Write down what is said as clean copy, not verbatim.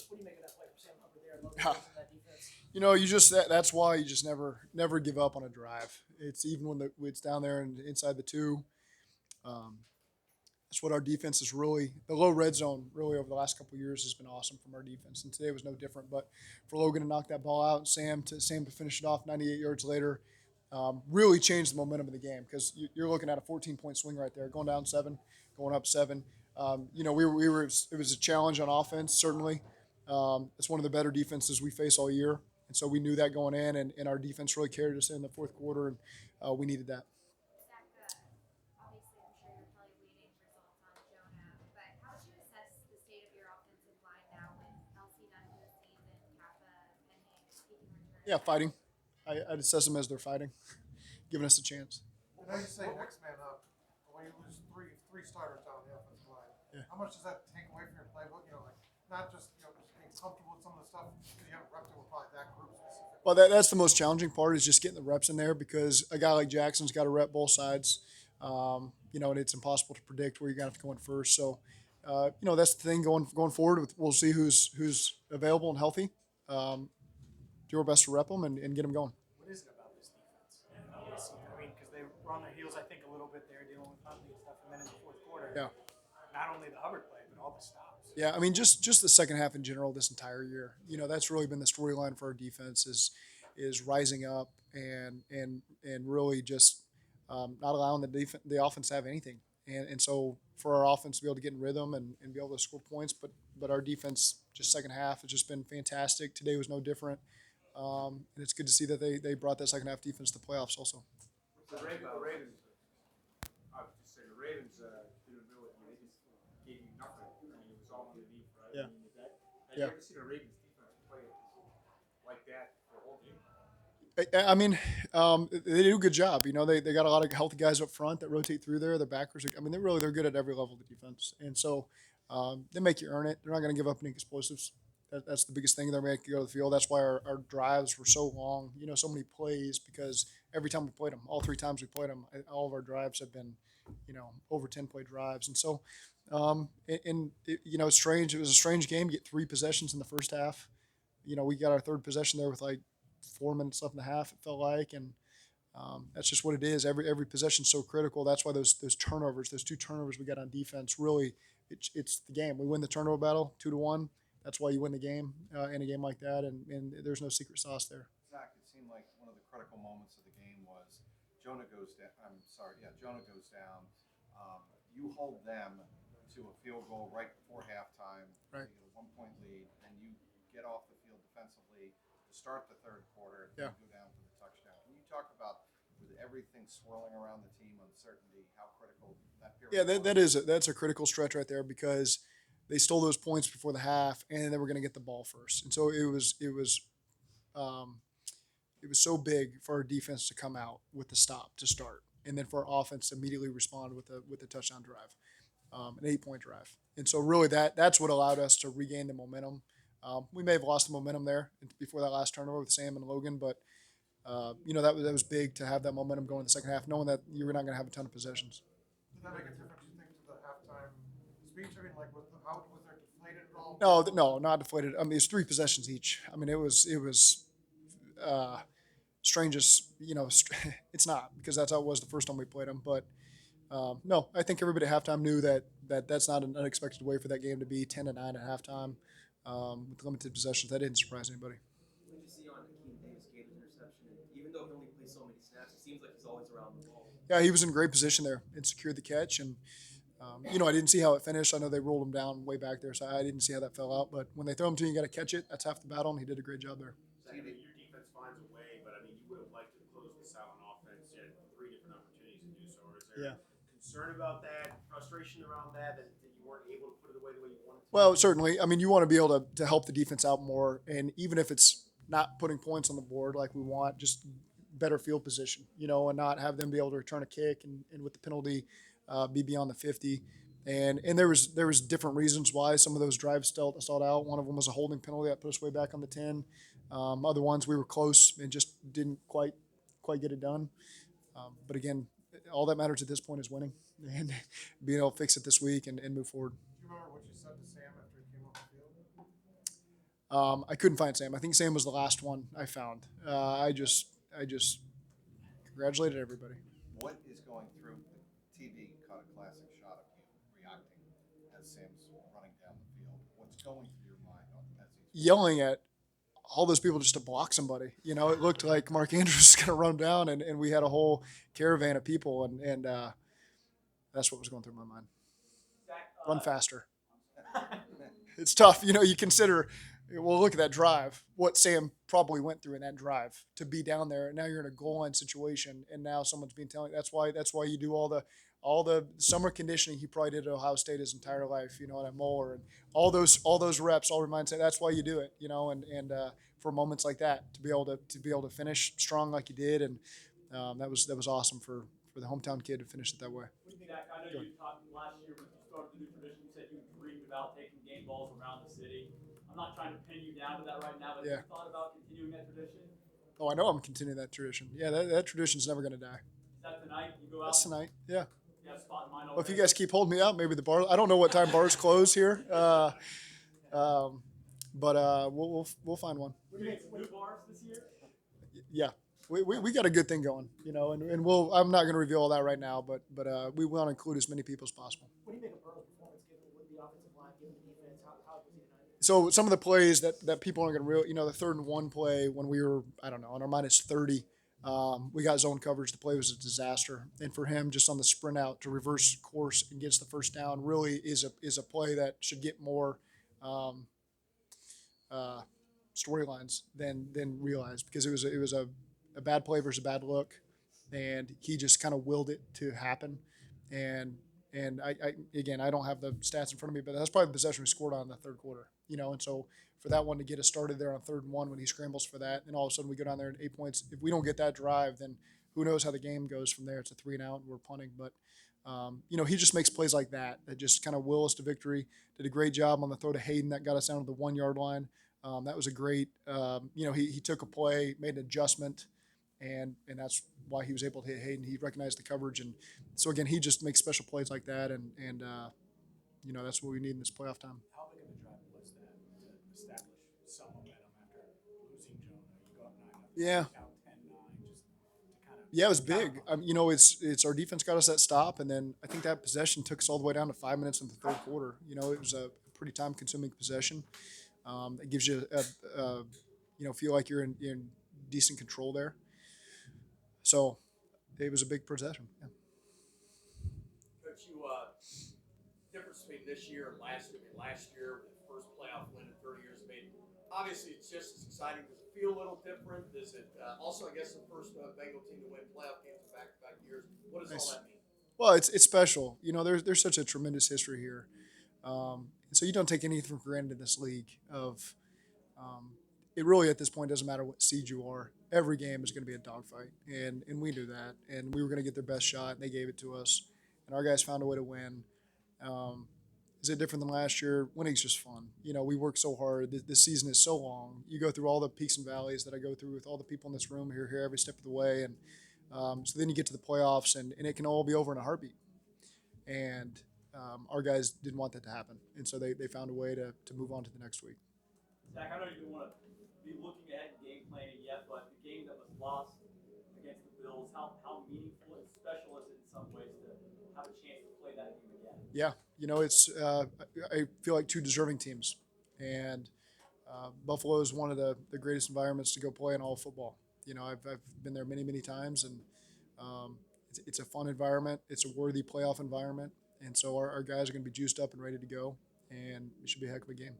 What do you make of that play from Sam Hubbard there and Logan Rose in that defense? That's why you just never give up on a drive. It's even when it's down there and inside the two. Um, that's what our defense is really. The low red zone really over the last couple of years has been awesome from our defense, and today was no different. But for Logan to knock that ball out, and Sam to finish it off 98 yards later, really changed the momentum of the game because you're looking at a 14-point swing right there, going down 7, going up 7. We were it was a challenge on offense certainly. It's one of the better defenses we face all year, and so we knew that going in, and our defense really carried us in the fourth quarter, and we needed that. Zach, obviously, I'm sure you're probably waiting results on Jonah, but how would you assess the state of your offensive line now with Kelsey done for the season, Kappa pending kicking return? Yeah, fighting. I'd assess them as they're fighting, giving us a chance. I know you say next man up, but when you lose three starters down the offensive line, Yeah. how much does that take away from your playbook? Like not just just being comfortable with some of the stuff you haven't repped it with probably that group specifically. Well, that's the most challenging part is just getting the reps in there because a guy like Jackson's got to rep both sides, and it's impossible to predict where you're gonna have to go in first. So, that's the thing going forward. We'll see who's available and healthy. Do our best to rep them and get them going. What is it about this defense? And obviously, I mean, because they were on their heels, I think, a little bit there dealing with Huntley and stuff, and then in the fourth quarter, Yeah. not only the Hubbard play, but all the stops. Yeah, I mean, just the second half in general this entire year. That's really been the storyline for our defense is rising up and really just not allowing the offense to have anything. And so for our offense to be able to get in rhythm and be able to score points, but our defense just second half has just been fantastic. Today was no different. And it's good to see that they brought that second half defense to the playoffs also. The Ravens, I would just say the Ravens didn't know it. They just gave you nothing. I mean, it was all underneath, right? Yeah. I mean, have Yeah. you ever seen a Ravens defense play like that for a whole game? I mean, they do a good job. They got a lot of healthy guys up front that rotate through there. The backers, I mean, they're good at every level of the defense, and so they make you earn it. They're not going to give up any explosives. That's the biggest thing. They're making you go to the field. That's why our drives were so long. So many plays because every time we played them, all 3 times we played them, all of our drives have been, over 10 play drives, and so. It's strange. It was a strange game. You get 3 possessions in the first half. We got our third possession there with like 4 minutes left in the half. It felt like, and that's just what it is. Every possession is so critical. That's why those turnovers, those 2 turnovers we got on defense, really, it's the game. We win the turnover battle 2-1. That's why you win the game in a game like that, and there's no secret sauce there. Zach, it seemed like one of the critical moments of the game was Jonah goes down. Jonah goes down. You hold them to a field goal right before halftime. Right. You get a 1-point lead, and you get off the field defensively to start the third quarter. Yeah. And go down for the touchdown. Can you talk about with everything swirling around the team, uncertainty, how critical that period? Yeah, that's a critical stretch right there because they stole those points before the half, and they were going to get the ball first, and so it was so big for our defense to come out with the stop to start, and then for our offense to immediately respond with a touchdown drive, an 8-point drive, and so really that's what allowed us to regain the momentum. We may have lost the momentum there before that last turnover with Sam and Logan, but that was big to have that momentum going in the second half, knowing that you were not going to have a ton of possessions. Did that make a difference, you think, to the halftime speech? I mean, like, how was there deflated at all? No, not deflated. I mean, it's 3 possessions each. I mean, it was strangest. It's not because that's how it was the first time we played them. But no, I think everybody at halftime knew that's not an unexpected way for that game to be 10-9 at halftime with limited possessions. That didn't surprise anybody. What did you see on Akeem Davis-Gator's interception? And even though he only plays so many snaps, it seems like he's always around the ball. Yeah, he was in great position there and secured the catch. And I didn't see how it finished. I know they rolled him down way back there, so I didn't see how that fell out. But when they throw him to you, you got to catch it. That's half the battle, and he did a great job there. Your defense finds a way, but I mean, you would have liked to close this out on offense. You had 3 different opportunities to do so. Or is there concern about that, frustration around that you weren't able to put it away the way you wanted to? Well, certainly. I mean, you want to be able to help the defense out more, and even if it's not putting points on the board like we want, just better field position, and not have them be able to return a kick and with the penalty be beyond the 50. And there was different reasons why some of those drives stalled out. One of them was a holding penalty that put us way back on the 10. Other ones we were close and just didn't quite get it done. But again, all that matters at this point is winning and being able to fix it this week and move forward. Do you remember what you said to Sam after he came off the field? I couldn't find Sam. I think Sam was the last one I found. I just congratulated everybody. What is going through the TV? Caught a classic shot of you reacting as Sam's running down the field. What's going through your mind as he's Yelling at all those people just to block somebody. You know, it looked like Mark Andrews was going to run down, and we had a whole caravan of people, and that's what was going through my mind. Run faster. It's tough. You know, you consider, well, look at that drive, what Sam probably went through in that drive to be down there. And now you're in a goal line situation, and now someone's being telling. That's why you do all the summer conditioning he probably did at Ohio State his entire life. You know, at Moeller and all those reps. All remind say that's why you do it. You know, and for moments like that to be able to finish strong like you did, and that was awesome for the hometown kid to finish it that way. Zach, I know you talked last year when you started the new tradition. You said you dreamed about taking game balls around the city. I'm not trying to pin you down to that right now, but Yeah. have you thought about continuing that tradition? Oh, I know I'm continuing that tradition. Yeah, that tradition's never going to die. Is that tonight? You go out. That's tonight. Yeah. You got a spot in mind Well, if you already? guys keep holding me up, maybe the bar. I don't know what time bars close here, but we'll find one. We made some new bars this year. Yeah, we got a good thing going, you know, and we'll. I'm not going to reveal all that right now, but we want to include as many people as possible. What do you make of Burrow's performance given the offensive line, given the defense? How was he tonight? So some of the plays that people aren't going to real, you know, the 3rd and 1 play when we were, I don't know, on our minus 30, we got zone coverage. The play was a disaster, and for him, just on the sprint out to reverse course and gets the first down, really is a play that should get more storylines than realized, because it was a bad play versus a bad look, and he just kind of willed it to happen, and I again, I don't have the stats in front of me, but that's probably the possession we scored on in the 3rd quarter, you know. And so for that one to get us started there on 3rd and 1 when he scrambles for that, and all of a sudden we go down there at 8 points. If we don't get that drive, then who knows how the game goes from there. It's a 3 and out, and we're punting. But you know, he just makes plays like that just kind of will us to victory. Did a great job on the throw to Hayden that got us down to the 1 yard line. That was a great, you know, he took a play, made an adjustment, and that's why he was able to hit Hayden. He recognized the coverage, and so again, he just makes special plays like that, and you know, that's what we need in this playoff time. How big of a drive was that to establish some momentum after losing Jonah? You go up 9-0. Yeah. Down 10-9, just to kind of. Yeah, it was big. You know, it's our defense got us that stop, and then I think that possession took us all the way down to 5 minutes in the 3rd quarter. You know, it was a pretty time-consuming possession. It gives you you know, feel like you're in decent control there. So it was a big possession. Yeah. Coach, difference between this year and last year. I mean, last year, the first playoff win in 30 years. I mean, obviously, it's just as exciting. Does it feel a little different? Does it also, I guess, the first Bengal team to win playoff games in back-to-back years? What does all that mean? Well, it's special. You know, there's such a tremendous history here, so you don't take anything for granted in this league. It really at this point doesn't matter what seed you are. Every game is going to be a dogfight, and we knew that, and we were going to get their best shot, and they gave it to us, and our guys found a way to win. Is it different than last year? Winning's just fun. You know, we work so hard. This season is so long. You go through all the peaks and valleys that I go through with all the people in this room here every step of the way, and so then you get to the playoffs, and it can all be over in a heartbeat. And our guys didn't want that to happen, and so they found a way to move on to the next week. Zach, I know you don't want to be looking ahead and game planning yet, but the game that was lost against the Bills, how meaningful and special is it in some ways to have a chance to play that game again? Yeah, you know, it's I feel like 2 deserving teams, and Buffalo is one of the greatest environments to go play in all of football. You know, I've been there many times, and it's a fun environment. It's a worthy playoff environment, and so our guys are going to be juiced up and ready to go, and it should be a heck of a game.